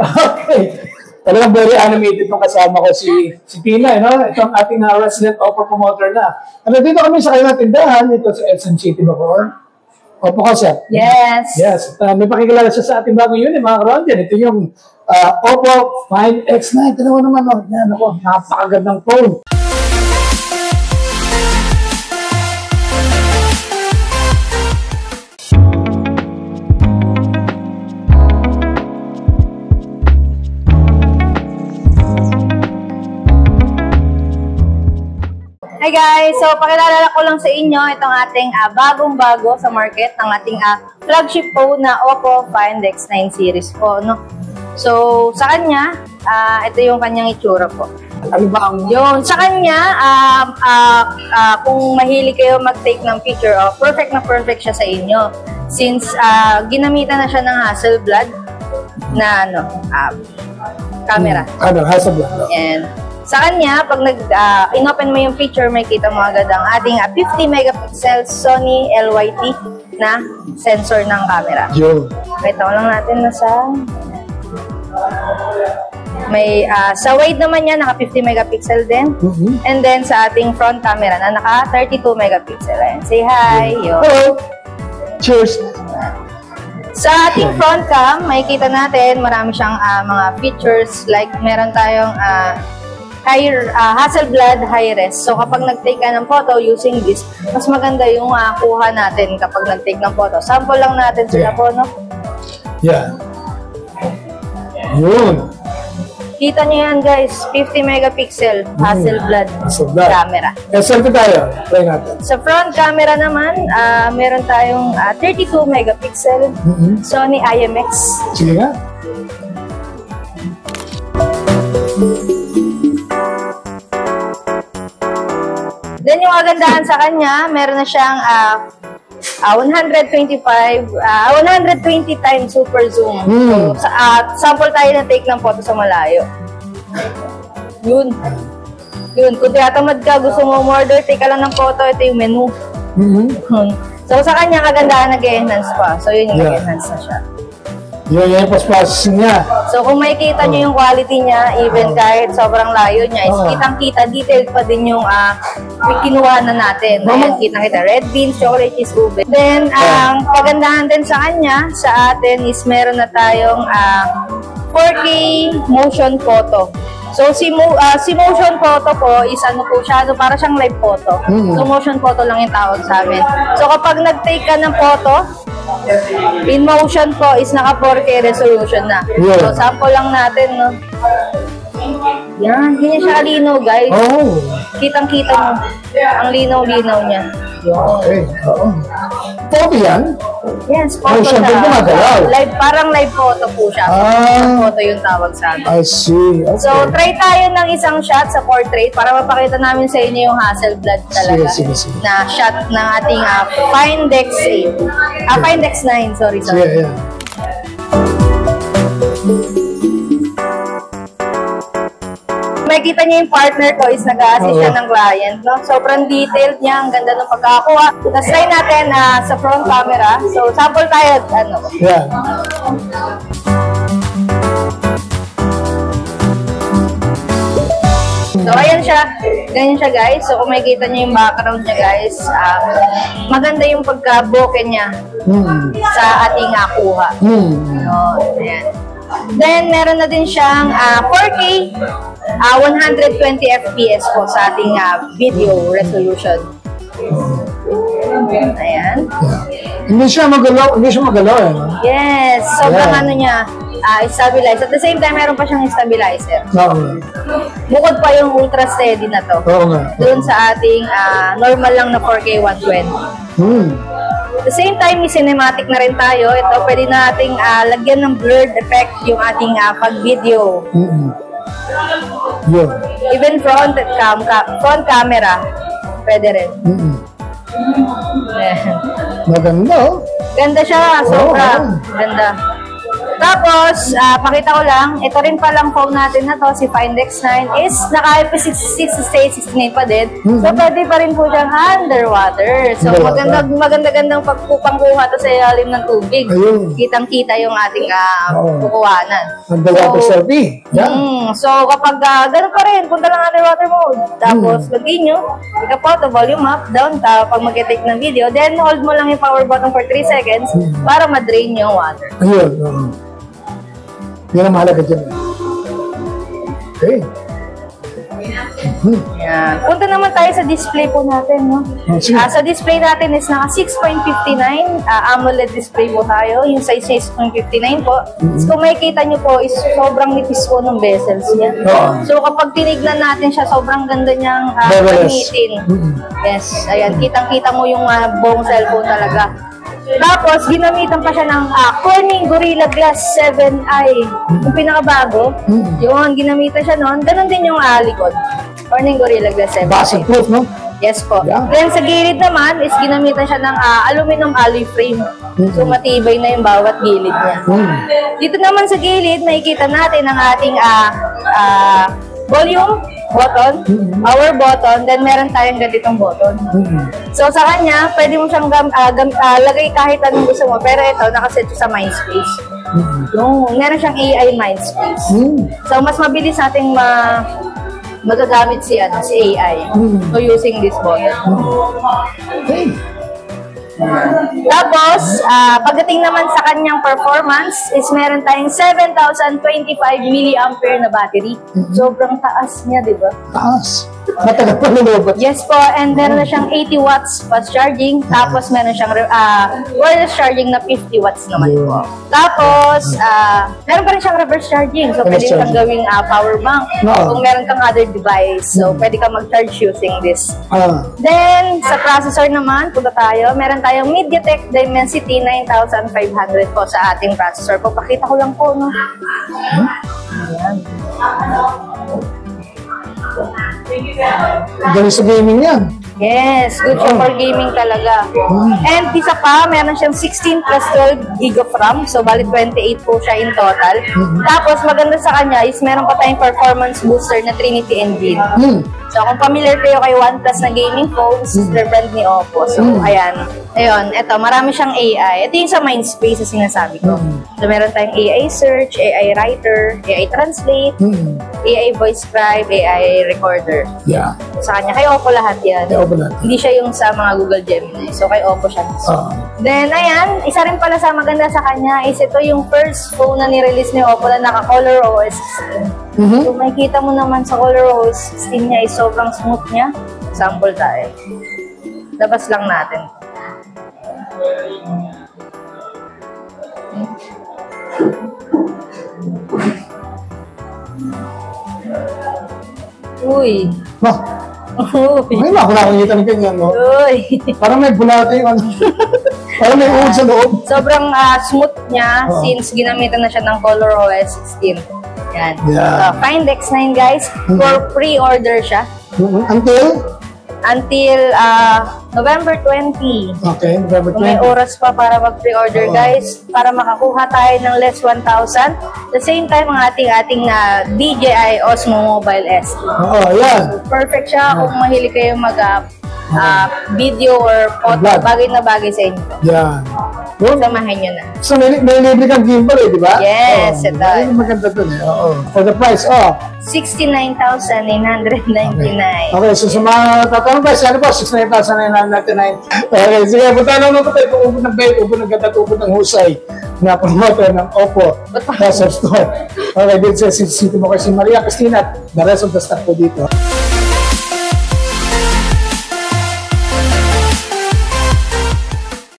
Okay. Talagang very animated nung kasama ko si Tina, no? Ito ang ating resident Oppo promoter na. Dito kami sa kanyang tindahan, ito sa Edson City, Bacoor. Oppo ka siya? Yes. Yes. May pakikilala siya sa ating bagong unit, mga karondian. Ito yung Oppo Find X9. Ito naman, yan ako, napakagandang phone. Hi guys! So, pakilala ko lang sa inyo itong ating bagong-bago sa market ng ating flagship phone na Oppo Find X9 series po, no? So, sa kanya, ito yung kanyang itsura po. Ano ba ang... Yun, sa kanya, kung mahilig kayo mag-take ng picture, perfect na perfect siya sa inyo. Since ginamitan na siya ng Hasselblad na camera. Hasselblad. And sa kanya, pag in-open mo yung picture, may kita mo agad ang ating 50 megapixel Sony LYT na sensor ng camera. Yun. Kita ko lang natin na may sa wide naman yan, naka 50 megapixel din. And then sa ating front camera na naka 32 megapixel. Ayan, say hi. Hello. Cheers. Sa ating front cam, makikita natin marami siyang mga features like meron tayong Hasselblad high-res. So, kapag nag-take ka ng photo using this, mas maganda yung kuha natin kapag nag-take ng photo. Sample lang natin sila po, no? Yeah. Yun. Kita nyo yan, guys. 50 megapixel Hasselblad camera. Selfie tayo. Try natin. Sa front camera naman, meron tayong 32 megapixel Sony IMX. Sige nga. Then yung kagandahan sa kanya, meron na siyang 120 times super zoom. So, sample tayo na take ng photo sa malayo. Yun. Kung tiyatamad ka, gusto mo order, take ka lang ng photo, ito yung menu. So sa kanya, kagandahan nag-enhance pa. So yun yung nag-enhance na siya. Yun yung post-processing niya. So kung makikita nyo yung quality niya, even kahit sobrang layo niya, is kitang-kita, detailed pa din yung kinuha na natin. Ayan, kitang-kita, red beans, chocolate cheese, ube. Then, ang kagandahan din sa kanya, sa atin, is meron na tayong 4K motion photo. So, si motion photo po is po siya, para siyang live photo. So, motion photo lang yung tawag sa amin. So, kapag nag-take ka ng photo, in motion po is naka 4K resolution na. So, sample lang natin, no? Yan, ganyan siya kalinaw, guys. Kitang-kita mo. Ang linaw-linaw niya. Okay. Photo yan? Yes, photo siya. Live, parang live photo po siya. Photo yung tawag sa amin. I see. Okay. So, try tayo ng isang shot sa portrait para mapakita namin sa inyo yung Hasselblad talaga. Sige. Na shot ng ating Find X8. Find X9, sorry. Yeah. Makikita niyo yung partner ko is nag-a-assist siya ng client. No? Sobrang detailed niya, ang ganda ng pagkakakuha. Tapos try natin sa front camera. So, sample tayo. Yeah. So, ayan siya. Ganyan siya, guys. So, kung makikita niyo yung background niya, guys, maganda yung pagka-bokeh niya sa ating kuha. Ayan. Then, meron na din siyang 4K, 120 FPS po sa ating video resolution. Ayan. Hindi siya magalaw eh. Yes. Sobrang niya, stabilize. At the same time, meron pa siyang stabilizer. Bukod pa yung ultra steady na to. Doon sa ating normal lang na 4K 120. At the same time, may cinematic na rin tayo. Ito, pwede nating lagyan ng blurred effect yung ating pag-video. Even front camera, pwede rin. Maganda, Ganda siya, sobra. Ganda. Tapos, pakita ko lang, ito rin palang phone natin na to, si Find X9 is naka-IP66 state 69 pa din. So, pwede pa rin po siyang underwater. So, maganda-gandang pagpupangkuha to sa ilalim ng tubig. Kitang-kita yung ating kukuhanan. Underwater selfie. So, kapag ganun pa rin, punta lang underwater mode. Tapos, continue. Ika-photo, volume up, down, pag mag-take ng video. Then, hold mo lang yung power button for 3 seconds para ma-drain yung water. Ayun. Yan ang mahalaga dyan. Okay. Yan. Punta naman tayo sa display po natin, no? Sa display natin is naka 6.59 AMOLED display po tayo. Yung size niya is 6.59 po. So, kung makikita nyo po, is sobrang nipis po ng bezels niya. So, kapag tinignan natin siya, sobrang ganda niyang gamitin. Yes, ayan. Kitang-kita mo yung buong cellphone talaga. Tapos, ginamitan pa siya ng Corning Gorilla Glass 7i. Yung pinakabago. Yun, ginamitan siya noon. Ganon din yung likod. Corning Gorilla Glass 7i. Basa-proof, no? Yes po. Yeah. Then, sa gilid naman, is ginamitan siya ng aluminum alloy frame. So, matibay na yung bawat gilid niya. Dito naman sa gilid, makikita natin ang ating volume button, power button, then meron tayong ganitong button. So, sa kanya, pwede mo siyang lagay kahit anong gusto mo. Pero ito, nakaset sa mind space. Meron siyang AI mind space. So, mas mabilis nating magagamit si AI. So, using this button. Tapos, pagdating naman sa kanyang performance, is meron tayong 7,025 mAh na battery. Sobrang taas niya, di ba? Taas. Matagal pa nilobot. Yes po, and meron na siyang 80 watts fast charging. Tapos, meron siyang wireless charging na 50 watts naman po. Tapos, meron pa rin siyang reverse charging. So, pwede kang gawing power bank. Kung meron kang other device, so pwede kang mag-charge using this. Then, sa processor naman, punta tayo. Meron tayong MediaTek Dimensity 9500 po sa ating processor. Papakita ko lang po, no? Ayan. Galing sa gaming yan. Yes, good siya for gaming talaga. And isa pa, meron siyang 16 plus 12 gig of RAM. So, bali 28 po siya in total. Tapos, maganda sa kanya is meron pa tayong performance booster na Trinity Engine. So, kung familiar kayo kay OnePlus na gaming phones, sister brand ni Oppo. So, ayan. Ayun, eto, marami siyang AI. Ito yung sa Mindspace na sinasabi ko. So, meron tayong AI search, AI writer, AI translate, AI voice scribe, AI recorder. Yeah. Sa kanya, kay Oppo lahat yan. Hindi siya yung sa mga Google Gemini. So, kay Oppo siya. Then, ayan, isa rin pala sa maganda sa kanya is ito yung first phone na nirelease ni Oppo na naka-Color OS 16. So, makikita mo naman sa Color OS 16 niya is sobrang smooth niya. Sample tayo. Labas lang natin. Uy. May ako nakakita ng ganyan, no? Uy. Parang may bulate yung ano. Parang may uod sa loob. Sobrang smooth niya since ginamitan na siya ng Color OS 16. Yan. Yeah. Find X9 guys, for pre-order siya. Until November 20. Okay, November 20. Kung may oras pa para mag-pre-order guys, para makakuha tayo ng less 1,000. The same time, ang ating na DJI Osmo Mobile S. Yan. So, perfect siya kung mahilig kayo video or photo, bagay na bagay sa inyo. Yan. Samahin nyo na. So, may libre kang gimbal di ba? Yes, ito. Maganda ito For the price, 69,999. Okay, so sa mga tatanong guys, ano po? 69,999. Okay, sige, punta lang naman tayo kung ubod ng bait, ubod ng ganda, ubod ng husay na promoter ng Oppo Desktop Store. Okay, dito sa City mo kasi Maria Cristina, the rest of the staff po dito.